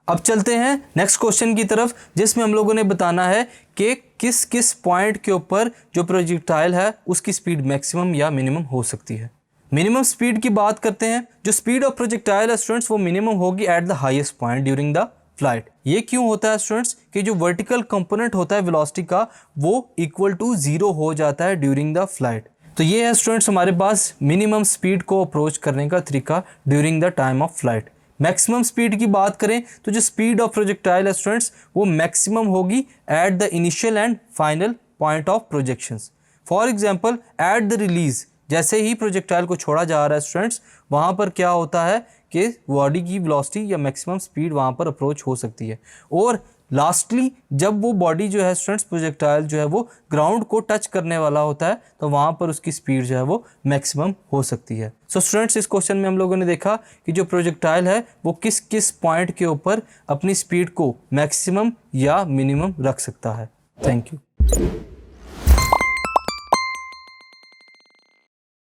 अब चलते हैं नेक्स्ट क्वेश्चन की तरफ, जिसमें हम लोगों ने बताना है कि किस किस पॉइंट के ऊपर जो प्रोजेक्टाइल है उसकी स्पीड मैक्सिमम या मिनिमम हो सकती है। मिनिमम स्पीड की बात करते हैं। जो स्पीड ऑफ प्रोजेक्टाइल है स्टूडेंट्स वो मिनिमम होगी at the highest point during the flight. ये क्यों होता है स्टूडेंट्स कि जो वर्टिकल कंपोनेंट होता है वेलोसिटी का वो इक्वल टू 0 हो जाता है ड्यूरिंग द फ्लाइट। तो ये है स्टूडेंट्स हमारे पास मिनिमम स्पीड को अप्रोच करने का तरीका during the time of flight. Maximum speed की बात करें तो जो स्पीड ऑफ प्रोजेक्टाइल है स्टूडेंट्स वो मैक्सिमम होगी at the initial and final point of projections. For example at the release, जैसे ही प्रोजेक्टाइल को छोड़ा जा रहा है स्टूडेंट्स वहाँ पर क्या होता है कि बॉडी की वेलोसिटी या मैक्सिमम स्पीड वहाँ पर अप्रोच हो सकती है। और लास्टली जब वो बॉडी जो है स्टूडेंट्स प्रोजेक्टाइल जो है वो ग्राउंड को टच करने वाला होता है तो वहाँ पर उसकी स्पीड जो है वो मैक्सिमम हो सकती है। सो स्टूडेंट्स इस क्वेश्चन में हम लोगों ने देखा कि जो प्रोजेक्टाइल है वो किस किस पॉइंट के ऊपर अपनी स्पीड को मैक्सिमम या मिनिमम रख सकता है। Thank you.